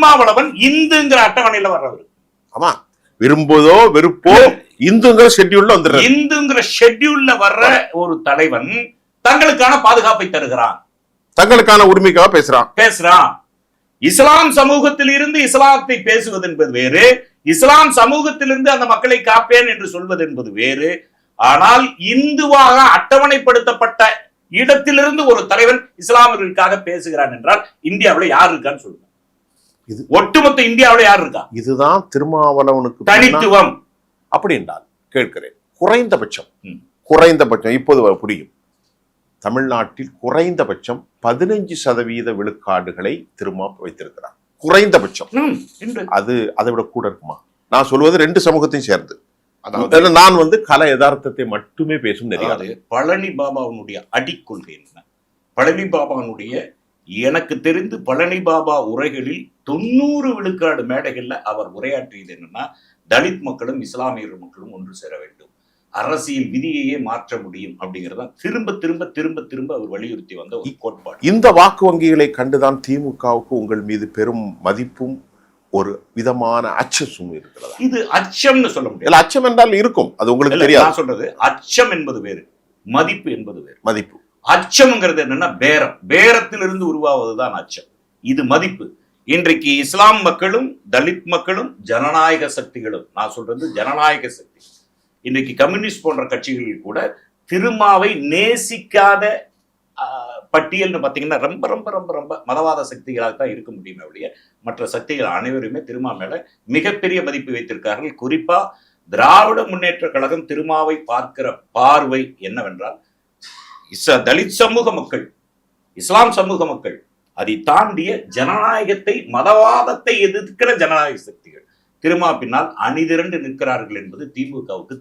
திருமாவளவன் இந்துங்கிற அட்டவணையில வர்றவர். ஆமா, விரும்புவதோ வெறுப்போ இந்துங்கிற ஷெட்யூல்ல வந்துடுறாரு. இந்துங்கிற ஷெட்யூல்ல வர்ற ஒரு தலைவன் தங்களுக்கான பாதுகாப்பை தருகிறான், தங்களுக்கான உரிமைக்காக பேசுறான். இஸ்லாம் சமூகத்தில் இருந்து இஸ்லாத்தை பேசுவது என்பது வேறு, இஸ்லாம் சமூகத்திலிருந்து அந்த மக்களை காப்பேன் என்று சொல்வது என்பது வேறு. ஆனால் இந்துவாக அட்டவணைப்படுத்தப்பட்ட இடத்திலிருந்து ஒரு தலைவன் இஸ்லாமியர்களுக்காக பேசுகிறான் என்றால் இந்தியாவில் யார் இருக்கான்னு சொல்லுங்க. ஒட்டுமொத்த இந்தியாவில் யார் இருக்கா? இதுதான் திருமாவளவனுக்கு தனித்துவம். அப்படி என்றால் கேட்கிறேன், குறைந்தபட்சம் இப்போது புரியும். தமிழ்நாட்டில் குறைந்தபட்சம் 15% விழுக்காடுகளை திருமா வைத்திருக்கிறார். குறைந்தபட்சம். அது அதை விட கூட இருக்குமா? நான் சொல்வது 2 சமூகத்தையும் சேர்ந்து. அதாவது நான் கல யதார்த்தத்தை மட்டுமே பேசும் நிறைய. பழனி பாபாவுடைய அடிக்கொள்கை என்ன? பழனி பாபாவுடைய எனக்கு தெரிந்து பழனி பாபா உரைகளில் 90 விழுக்காடு மேடைகள்ல அவர் உரையாற்றியது என்னன்னா, தலித் மக்களும் இஸ்லாமியர் மக்களும் ஒன்று சேர வேண்டும், அரசியல் விதியையே மாற்ற முடியும் அப்படிங்கிறத திரும்ப திரும்ப திரும்ப திரும்ப அவர் வலியுறுத்தி வந்த ஒரு கோட்பாடு. இந்த வாக்கு வங்கிகளை கண்டுதான் திமுகவுக்கு உங்கள் மீது பெரும் மதிப்பும் ஒரு விதமான அச்சம் இருக்கிறதா? இது அச்சம்னு சொல்ல முடியாது. அச்சம் என்றால் இருக்கும், அது உங்களுக்கு தெரியாது. நான் சொல்றது அச்சம் என்பது வேறு, மதிப்பு என்பது வேறு. மதிப்பு, அச்சம்ங்கிறது என்னன்னா பேரத்திலிருந்து உருவாவதுதான் அச்சம். இது மதிப்பு. இன்றைக்கு இஸ்லாம் மக்களும் தலித் மக்களும் ஜனநாயக சக்திகளும், நான் சொல்றது ஜனநாயக சக்தி, இன்றைக்கு கம்யூனிஸ்ட் போன்ற கட்சிகளில் கூட திருமாவை நேசிக்காத பட்டியல்னு பார்த்தீங்கன்னா ரொம்ப ரொம்ப ரொம்ப ரொம்ப மதவாத சக்திகளாக தான் இருக்க முடியுமே ஒழிய மற்ற சக்திகள் அனைவருமே திருமா மேல மிகப்பெரிய மதிப்பு வைத்திருக்கார்கள். குறிப்பா திராவிட முன்னேற்ற கழகம் திருமாவை பார்க்கிற பார்வை என்னவென்றால், தலித் சமூக மக்கள், இஸ்லாம் சமூக மக்கள், அதை தாண்டிய ஜனநாயகத்தை மதவாதத்தை எதிர்க்கிற ஜனநாயக சக்திகள் திருமா பின்னால் அணிதிரண்டு நிற்கிறார்கள் என்பது திமுகவுக்கு